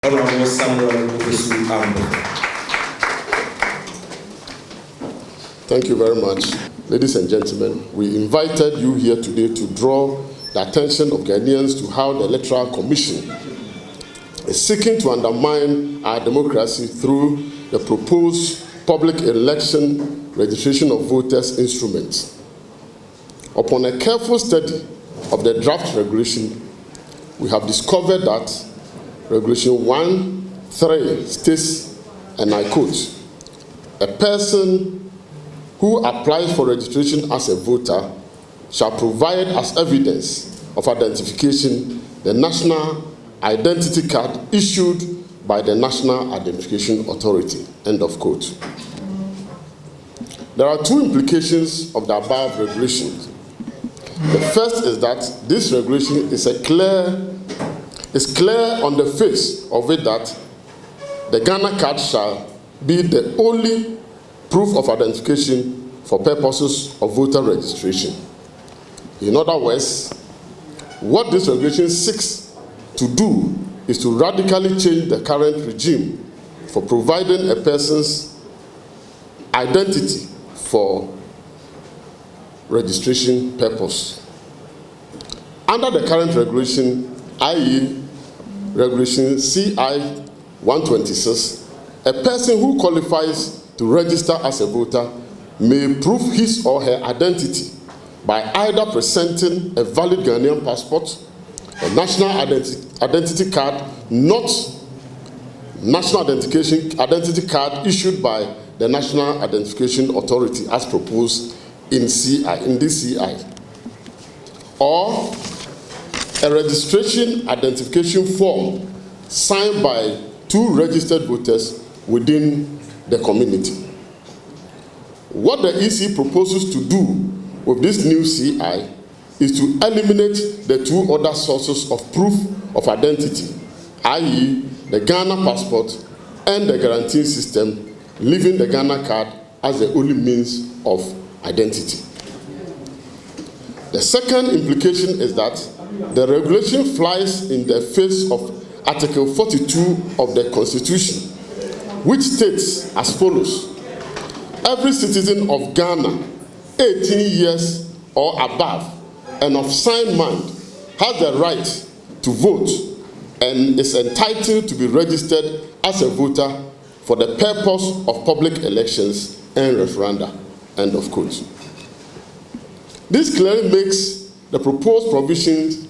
Honorable Samuel Ogusu Ambo. Thank you very much. Ladies and gentlemen, we invited you here today to draw the attention of Ghanaians to how the Electoral Commission is seeking to undermine our democracy through the proposed public election registration of voters instrument. Upon a careful study of the draft regulation, we have discovered that Regulation 1.3 states, and I quote, "A person who applies for registration as a voter shall provide as evidence of identification the national identity card issued by the National Identification Authority." End of quote. There are two implications of the above regulations. The first is that this regulation is clear on the face of it that the Ghana card shall be the only proof of identification for purposes of voter registration. In other words, what this regulation seeks to do is to radically change the current regime for providing a person's identity for registration purpose. Under the current regulation, i.e. Regulation CI 126, a person who qualifies to register as a voter may prove his or her identity by either presenting a valid Ghanaian passport, a national identity card, not national identity card issued by the National Identification Authority as proposed in this CI, or a registration identification form signed by two registered voters within the community. What the EC proposes to do with this new CI is to eliminate the two other sources of proof of identity, i.e. the Ghana passport and the guarantee system, leaving the Ghana card as the only means of identity. The second implication is that the regulation flies in the face of Article 42 of the Constitution, which states as follows: every citizen of Ghana, 18 years or above, and of sound mind, has the right to vote and is entitled to be registered as a voter for the purpose of public elections and referenda. End of quote. This clearly makes the proposed provisions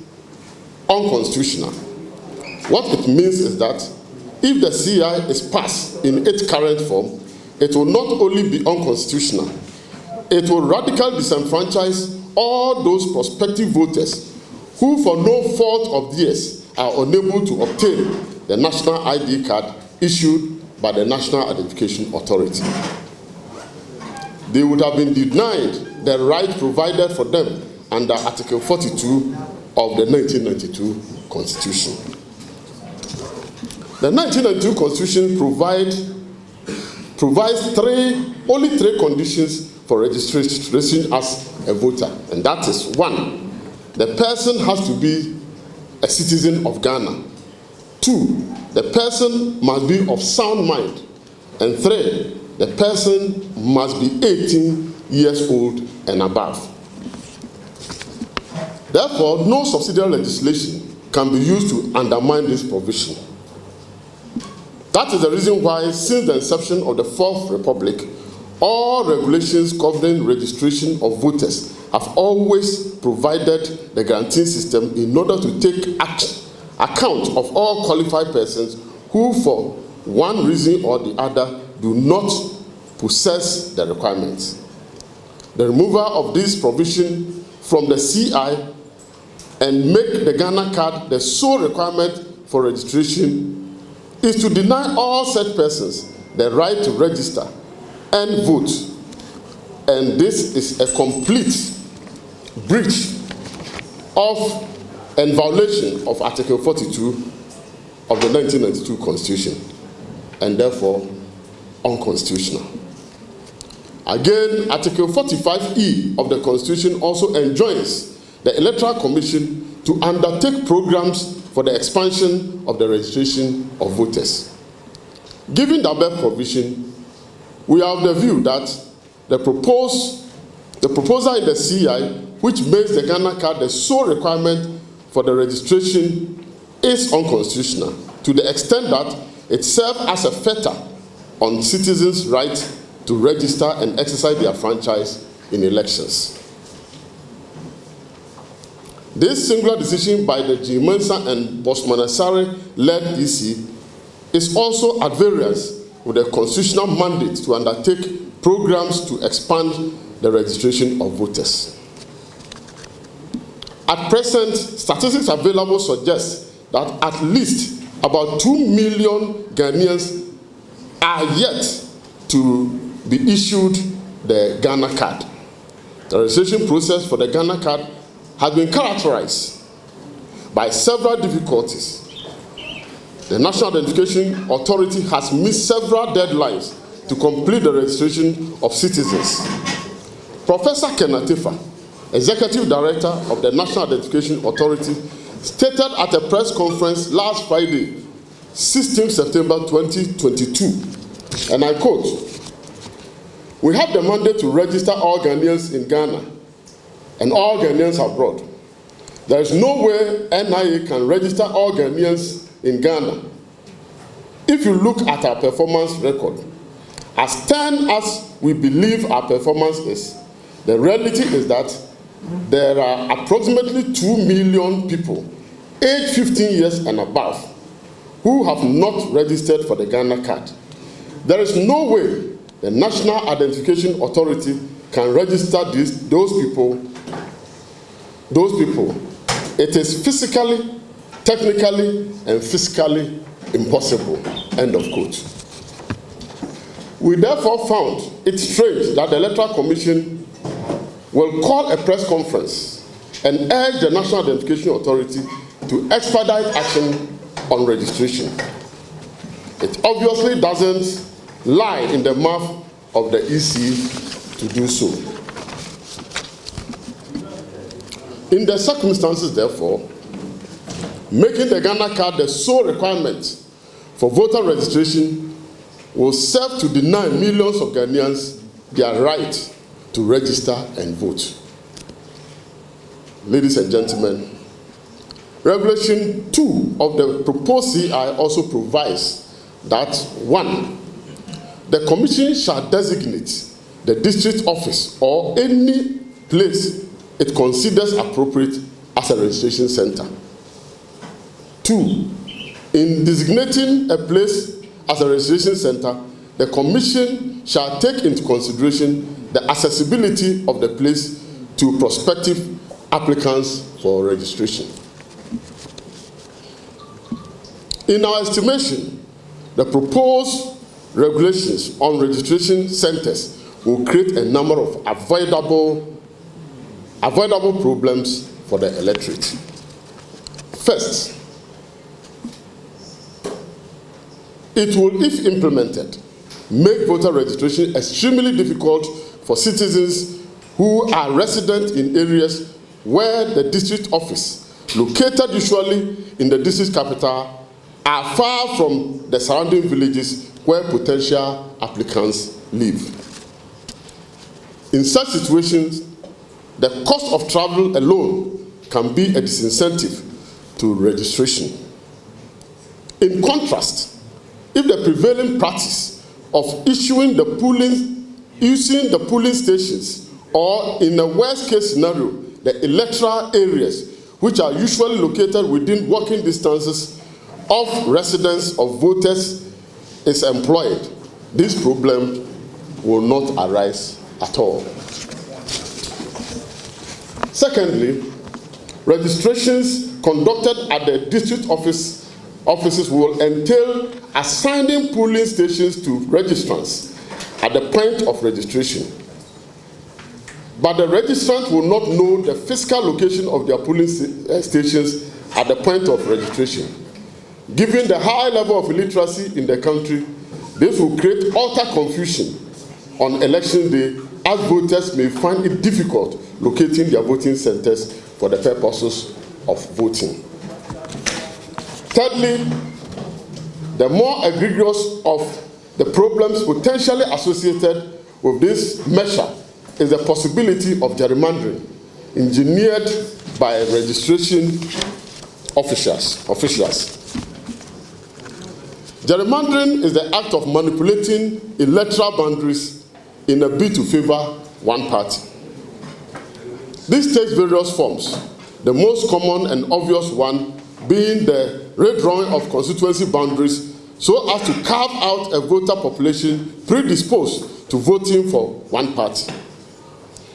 unconstitutional. What it means is that if the CI is passed in its current form, it will not only be unconstitutional, it will radically disenfranchise all those prospective voters who, for no fault of theirs, are unable to obtain the national ID card issued by the National Identification Authority. They would have been denied the right provided for them under Article 42 of the 1992 Constitution. The 1992 Constitution provides only three conditions for registration as a voter, and that is: 1, the person has to be a citizen of Ghana; 2, the person must be of sound mind; and 3, the person must be 18 years old and above. Therefore, no subsidiary legislation can be used to undermine this provision. That is the reason why, since the inception of the Fourth Republic, all regulations governing registration of voters have always provided the guarantee system in order to take account of all qualified persons who, for one reason or the other, do not possess the requirements. The removal of this provision from the CI and make the Ghana card the sole requirement for registration is to deny all such persons the right to register and vote. And this is a complete breach of and violation of Article 42 of the 1992 Constitution, and therefore unconstitutional. Again, Article 45E of the Constitution also enjoins the Electoral Commission to undertake programs for the expansion of the registration of voters. Given the above provision, we are of the view that the proposal in the CI, which makes the Ghana card the sole requirement for the registration, is unconstitutional to the extent that it serves as a fetter on citizens' right to register and exercise their franchise in elections. This singular decision by the G. Mensah and Bosmanasare-led EC is also at variance with the constitutional mandate to undertake programs to expand the registration of voters. At present, statistics available suggest that at least about 2 million Ghanaians are yet to be issued the Ghana card. The registration process for the Ghana card has been characterized by several difficulties. The National Identification Authority has missed several deadlines to complete the registration of citizens. Professor Kenatifa, Executive Director of the National Identification Authority, stated at a press conference last Friday, 16 September 2022, and I quote, "We have the mandate to register all Ghanaians in Ghana and all Ghanaians abroad. There is no way NIA can register all Ghanaians in Ghana. If you look at our performance record, as stern as we believe our performance is, the reality is that there are approximately 2 million people aged 15 years and above who have not registered for the Ghana card. There is no way the National Identification Authority can register those people. It is physically, technically, and fiscally impossible." End of quote. We therefore found it strange that the Electoral Commission will call a press conference and urge the National Identification Authority to expedite action on registration. It obviously doesn't lie in the mouth of the EC to do so. In the circumstances, therefore, making the Ghana card the sole requirement for voter registration will serve to deny millions of Ghanaians their right to register and vote. Ladies and gentlemen, Regulation 2 of the proposed CI also provides that 1. The Commission shall designate the district office or any place it considers appropriate as a registration center. 2. In designating a place as a registration center, the Commission shall take into consideration the accessibility of the place to prospective applicants for registration. In our estimation, the proposed regulations on registration centers will create a number of avoidable problems for the electorate. First, it will, if implemented, make voter registration extremely difficult for citizens who are resident in areas where the district office, located usually in the district capital, are far from the surrounding villages where potential applicants live. In such situations, the cost of travel alone can be a disincentive to registration. In contrast, if the prevailing practice of using the polling stations, or in a worst case scenario, the electoral areas, which are usually located within walking distances of residence of voters, is employed, this problem will not arise at all. Secondly, registrations conducted at the district offices will entail assigning polling stations to registrants at the point of registration. But the registrant will not know the physical location of their polling stations at the point of registration. Given the high level of illiteracy in the country, this will create utter confusion on election day, as voters may find it difficult locating their voting centers for the purposes of voting. Thirdly, the more egregious of the problems potentially associated with this measure is the possibility of gerrymandering engineered by registration officials. Gerrymandering is the act of manipulating electoral boundaries in a bid to favor one party. This takes various forms, the most common and obvious one being the redrawing of constituency boundaries so as to carve out a voter population predisposed to voting for one party.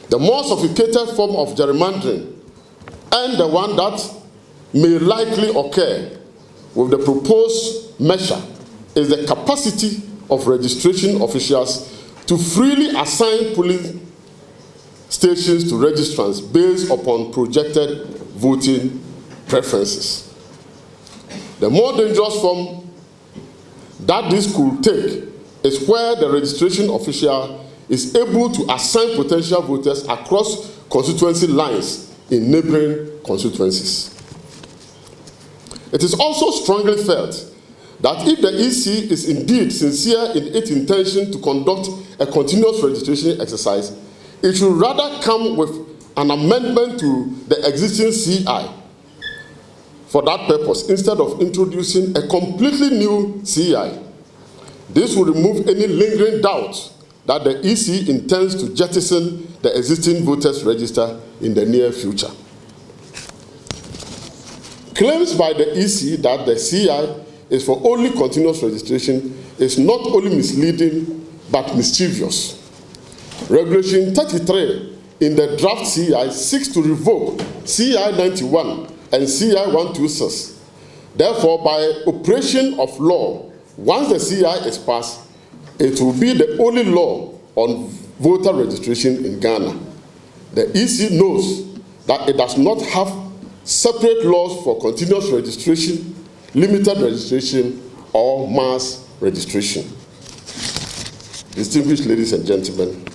The more sophisticated form of gerrymandering, and the one that may likely occur with the proposed measure, is the capacity of registration officials to freely assign polling stations to registrants based upon projected voting preferences. The more dangerous form that this could take is where the registration official is able to assign potential voters across constituency lines in neighboring constituencies. It is also strongly felt that if the EC is indeed sincere in its intention to conduct a continuous registration exercise, it should rather come with an amendment to the existing CI for that purpose instead of introducing a completely new CI. This will remove any lingering doubt that the EC intends to jettison the existing voters register in the near future. Claims by the EC that the CI is for only continuous registration is not only misleading but mischievous. Regulation 33 in the draft CI seeks to revoke CI 91 and CI 126. Therefore, by operation of law, once the CI is passed, it will be the only law on voter registration in Ghana. The EC knows that it does not have separate laws for continuous registration, limited registration, or mass registration. Distinguished ladies and gentlemen,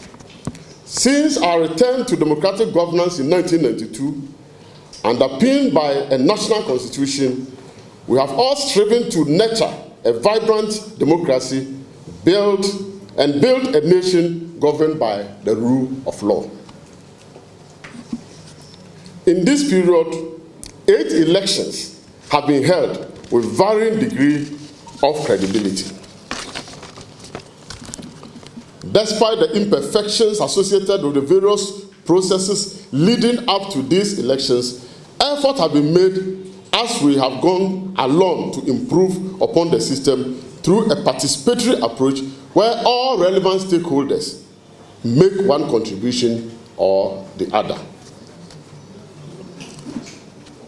since our return to democratic governance in 1992, underpinned by a national constitution, we have all striven to nurture a vibrant democracy, build a nation governed by the rule of law. In this period, 8 elections have been held with varying degree of credibility. Despite the imperfections associated with the various processes leading up to these elections, efforts have been made as we have gone along to improve upon the system through a participatory approach where all relevant stakeholders make one contribution or the other.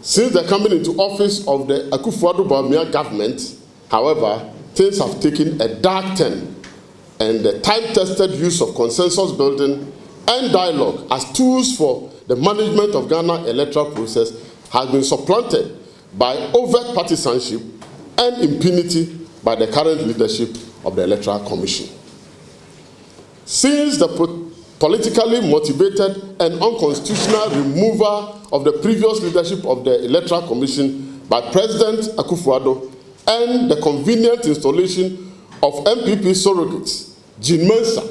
Since the coming into office of the Akufo-Addo government, however, things have taken a dark turn, and the time-tested use of consensus building and dialogue as tools for the management of Ghana electoral process has been supplanted by overt partisanship and impunity by the current leadership of the Electoral Commission. Since the politically motivated and unconstitutional removal of the previous leadership of the Electoral Commission by President Akufo-Addo and the convenient installation of MPP surrogates, Jean Mensa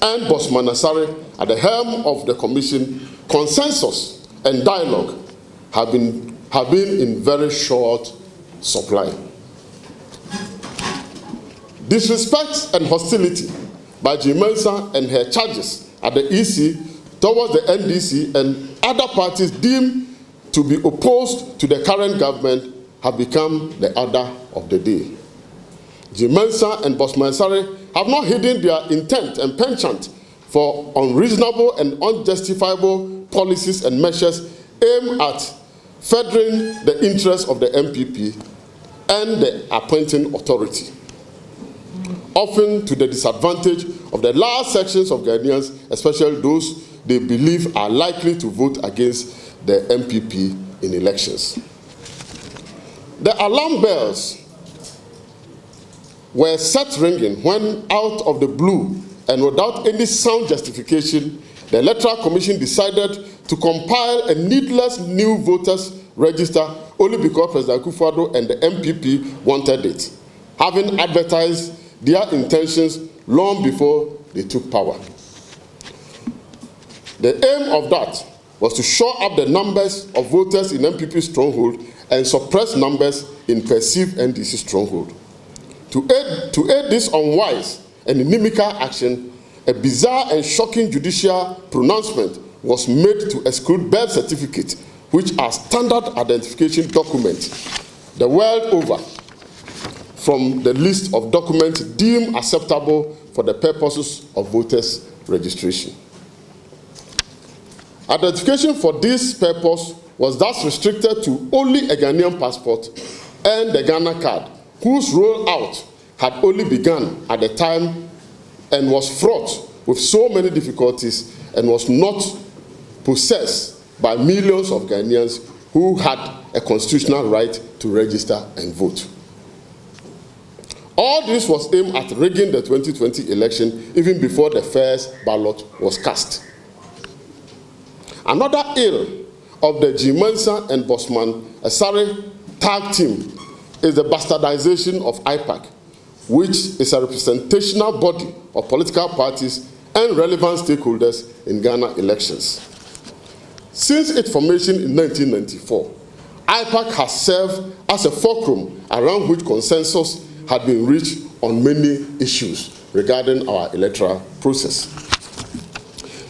and Bosman Asare at the helm of the Commission, consensus and dialogue have been in very short supply. Disrespect and hostility by Jean Mensa and her charges at the EC towards the NDC and other parties deemed to be opposed to the current government have become the order of the day. Jean Mensa and Bosman Asare have not hidden their intent and penchant for unreasonable and unjustifiable policies and measures aimed at furthering the interests of the MPP and the appointing authority, often to the disadvantage of the large sections of Ghanaians, especially those they believe are likely to vote against the MPP in elections. The alarm bells were set ringing when, out of the blue and without any sound justification, the Electoral Commission decided to compile a needless new voters register only because President Akufo-Addo and the MPP wanted it, having advertised their intentions long before they took power. The aim of that was to shore up the numbers of voters in MPP stronghold and suppress numbers in perceived NDC stronghold. To aid this unwise and inimical action, a bizarre and shocking judicial pronouncement was made to exclude birth certificates, which are standard identification documents the world over, from the list of documents deemed acceptable for the purposes of voters' registration. Identification for this purpose was thus restricted to only a Ghanaian passport and the Ghana card, whose rollout had only begun at the time and was fraught with so many difficulties and was not possessed by millions of Ghanaians who had a constitutional right to register and vote. All this was aimed at rigging the 2020 election even before the first ballot was cast. Another ill of the G. Mensah and Bosman Asare tag team is the bastardization of IPAC, which is a representational body of political parties and relevant stakeholders in Ghana elections. Since its formation in 1994, IPAC has served as a fulcrum around which consensus had been reached on many issues regarding our electoral process.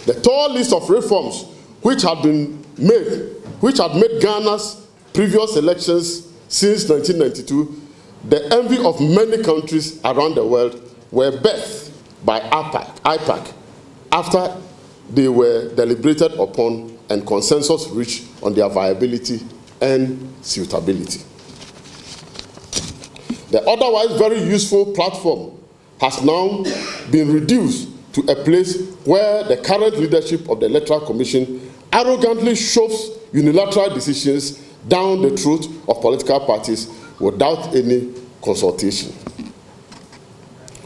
The tall list of reforms which had made Ghana's previous elections since 1992 the envy of many countries around the world were birthed by IPAC after they were deliberated upon and consensus reached on their viability and suitability. The otherwise very useful platform has now been reduced to a place where the current leadership of the Electoral Commission arrogantly shoves unilateral decisions down the throat of political parties without any consultation.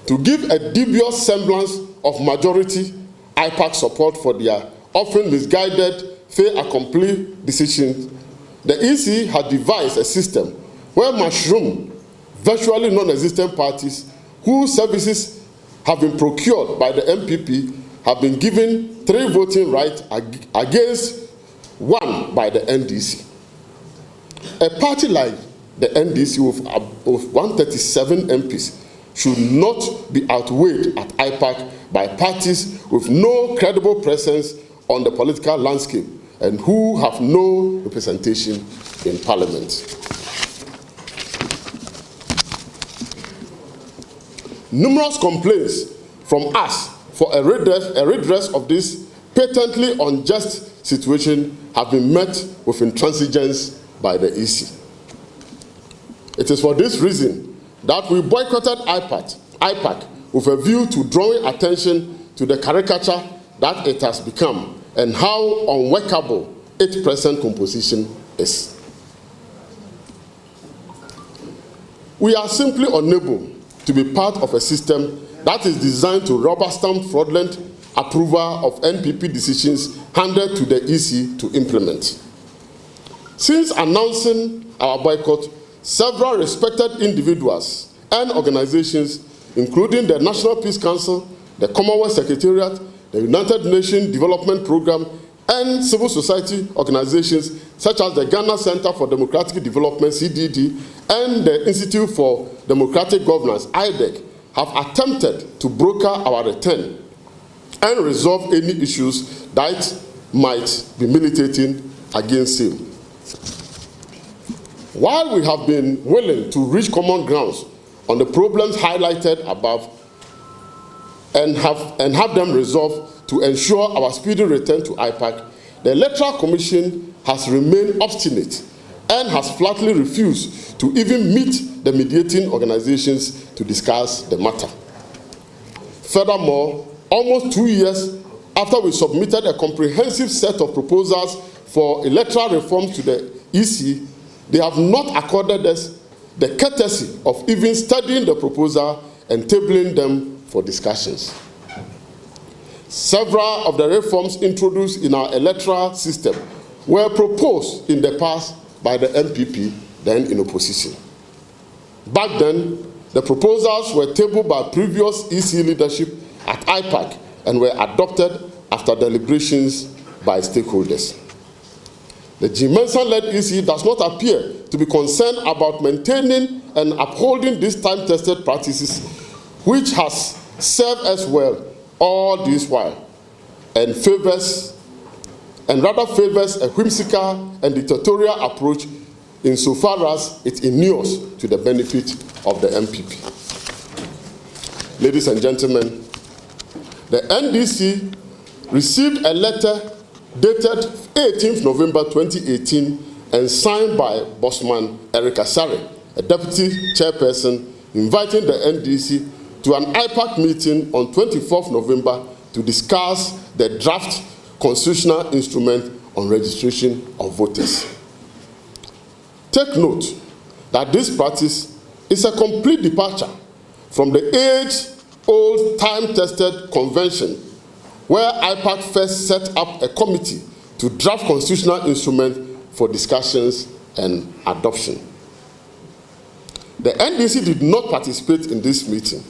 To give a dubious semblance of majority IPAC support for their often misguided, fait accompli decisions, the EC had devised a system where mushroom virtually non-existent parties whose services have been procured by the MPP have been given 3 voting rights against 1 by the NDC. A party like the NDC with 137 MPs should not be outweighed at IPAC by parties with no credible presence on the political landscape and who have no representation in Parliament. Numerous complaints from us for a redress of this patently unjust situation have been met with intransigence by the EC. It is for this reason that we boycotted IPAC with a view to drawing attention to the caricature that it has become and how unworkable its present composition is. We are simply unable to be part of a system that is designed to rubber-stamp fraudulent approval of NPP decisions handed to the EC to implement. Since announcing our boycott, several respected individuals and organizations, including the National Peace Council, the Commonwealth Secretariat, the United Nations Development Programme, and civil society organizations such as the Ghana Center for Democratic Development, CDD, and the Institute for Democratic Governance, IDEC, have attempted to broker our return and resolve any issues that might be militating against him. While we have been willing to reach common grounds on the problems highlighted above and have them resolved to ensure our speedy return to IPAC, the Electoral Commission has remained obstinate and has flatly refused to even meet the mediating organizations to discuss the matter. Furthermore, almost 2 years after we submitted a comprehensive set of proposals for electoral reforms to the EC, they have not accorded us the courtesy of even studying the proposal and tabling them for discussions. Several of the reforms introduced in our electoral system were proposed in the past by the MPP, then in opposition. Back then, the proposals were tabled by previous EC leadership at IPAC and were adopted after deliberations by stakeholders. The Jim Mensah-led EC does not appear to be concerned about maintaining and upholding these time-tested practices, which has served us well all this while, and rather favors a whimsical and dictatorial approach insofar as it inures to the benefit of the MPP. Ladies and gentlemen, the NDC received a letter dated 18th November 2018 and signed by Bossman Erica Sari, a deputy chairperson, inviting the NDC to an IPAC meeting on 24th November to discuss the draft constitutional instrument on registration of voters. Take note that this practice is a complete departure from the age-old, time-tested convention where IPAC first set up a committee to draft constitutional instrument for discussions and adoption. The NDC did not participate in this meeting.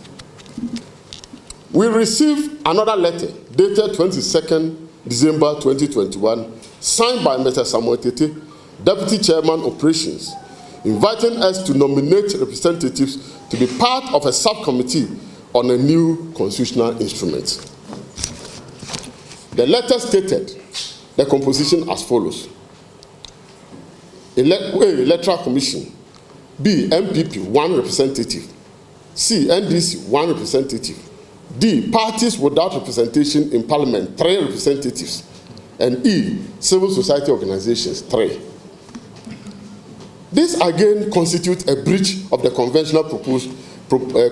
We received another letter dated 22nd December 2021, signed by Mr. Samuel Tete, Deputy Chairman Operations, inviting us to nominate representatives to be part of a subcommittee on a new constitutional instrument. The letter stated the composition as follows: A, Electoral Commission; B, MPP, 1 representative; C, NDC, 1 representative; D, parties without representation in Parliament, 3 representatives; and E, civil society organizations, 3. This again constitutes a breach of the conventional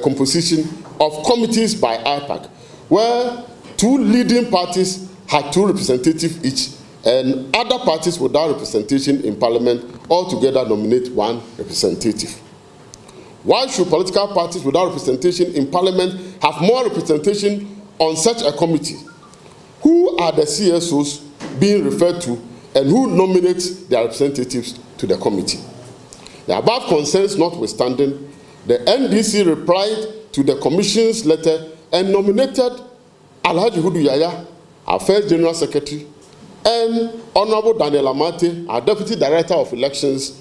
composition of committees by IPAC, where 2 leading parties had 2 representatives each, and other parties without representation in Parliament altogether nominate 1 representative. Why should political parties without representation in Parliament have more representation on such a committee? Who are the CSOs being referred to, and who nominates their representatives to the committee? The above concerns notwithstanding, the NDC replied to the Commission's letter and nominated Alhaji Hudu Yaya, our first General Secretary, and Honorable Daniel Amate, our Deputy Director of Elections,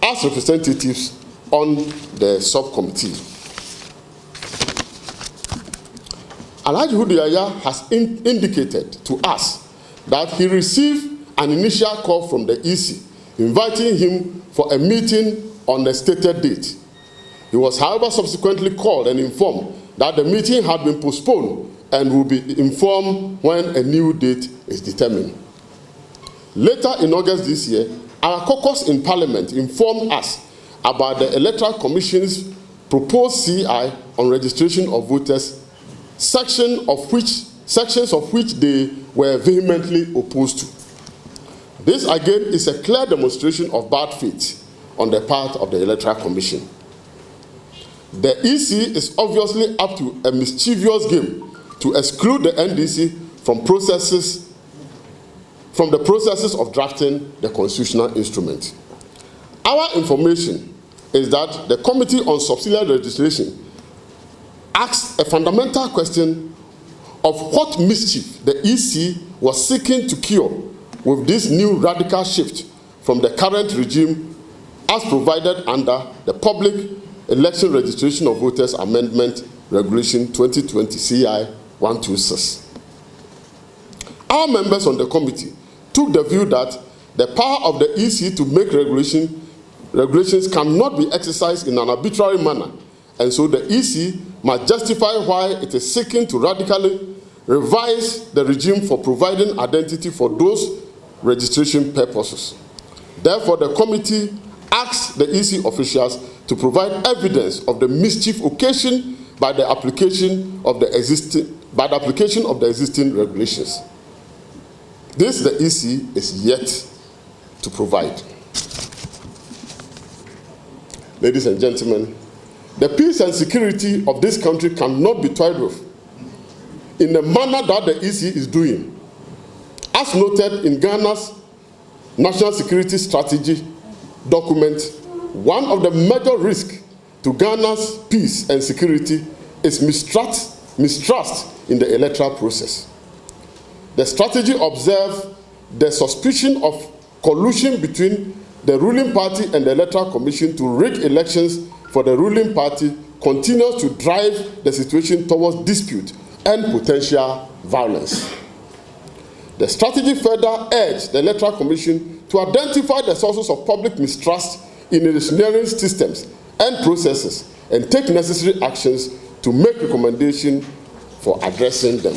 as representatives on the subcommittee. Alhaji Hudu Yaya has indicated to us that he received an initial call from the EC inviting him for a meeting on the stated date. He was, however, subsequently called and informed that the meeting had been postponed and will be informed when a new date is determined. Later in August this year, our caucus in Parliament informed us about the Electoral Commission's proposed CI on registration of voters, sections of which they were vehemently opposed to. This again is a clear demonstration of bad faith on the part of the Electoral Commission. The EC is obviously up to a mischievous game to exclude the NDC from the processes of drafting the constitutional instrument. Our information is that the Committee on Subsidiary Registration asked a fundamental question of what mischief the EC was seeking to cure with this new radical shift from the current regime as provided under the Public Election Registration of Voters Amendment Regulation 2020 CI 126. Our members on the committee took the view that the power of the EC to make regulations cannot be exercised in an arbitrary manner, and so the EC must justify why it is seeking to radically revise the regime for providing identity for those registration purposes. Therefore, the committee asked the EC officials to provide evidence of the mischief occasioned by the application of the existing regulations. This the EC is yet to provide. Ladies and gentlemen, the peace and security of this country cannot be toyed with in the manner that the EC is doing. As noted in Ghana's National Security Strategy document, one of the major risks to Ghana's peace and security is mistrust in the electoral process. The strategy observes the suspicion of collusion between the ruling party and the Electoral Commission to rig elections for the ruling party continues to drive the situation towards dispute and potential violence. The strategy further urged the Electoral Commission to identify the sources of public mistrust in electioneering systems and processes and take necessary actions to make recommendations for addressing them.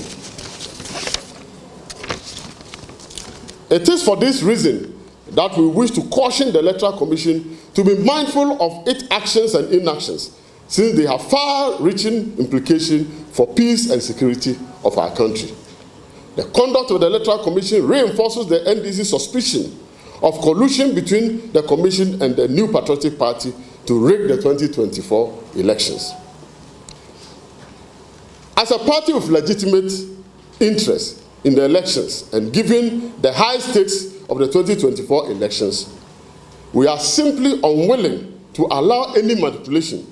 It is for this reason that we wish to caution the Electoral Commission to be mindful of its actions and inactions, since they have far-reaching implications for peace and security of our country. The conduct of the Electoral Commission reinforces the NDC suspicion of collusion between the Commission and the New Patriotic Party to rig the 2024 elections. As a party with legitimate interest in the elections and given the high stakes of the 2024 elections, we are simply unwilling to allow any manipulation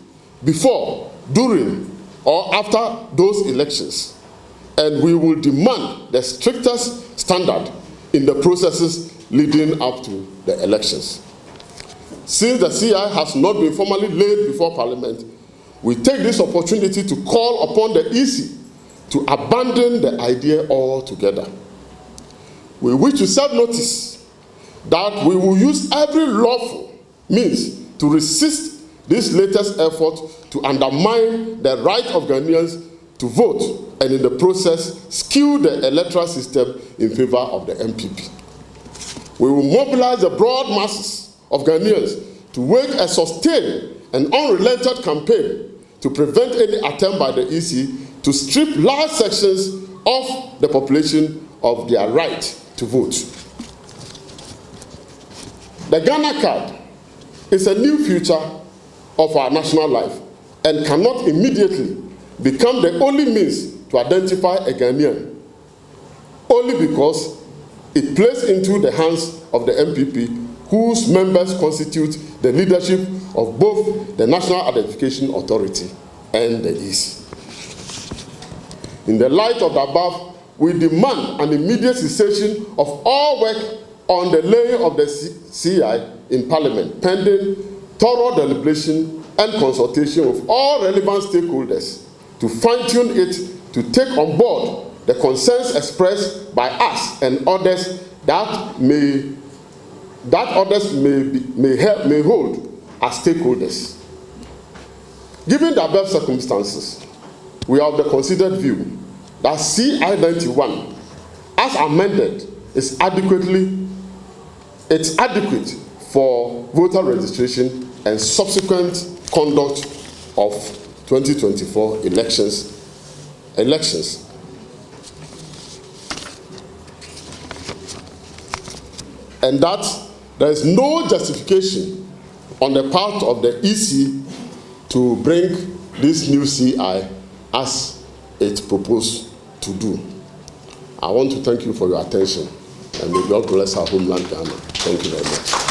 before, during, or after those elections, and we will demand the strictest standard in the processes leading up to the elections. Since the CI has not been formally laid before Parliament, we take this opportunity to call upon the EC to abandon the idea altogether. We wish to serve notice that we will use every lawful means to resist this latest effort to undermine the right of Ghanaians to vote and in the process skew the electoral system in favor of the MPP. We will mobilize the broad masses of Ghanaians to wage a sustained and unrelenting campaign to prevent any attempt by the EC to strip large sections of the population of their right to vote. The Ghana card is a new feature of our national life and cannot immediately become the only means to identify a Ghanaian, only because it plays into the hands of the MPP, whose members constitute the leadership of both the National Identification Authority and the EC. In the light of the above, we demand an immediate cessation of all work on the laying of the CI in Parliament, pending thorough deliberation and consultation with all relevant stakeholders to fine-tune it to take on board the concerns expressed by us and others that others may hold as stakeholders. Given the above circumstances, we have the considered view that CI-91, as amended, is adequate for voter registration and subsequent conduct of 2024 elections. And that there is no justification on the part of the EC to bring this new CI as it proposed to do. I want to thank you for your attention, and may God bless our homeland, Ghana. Thank you very much.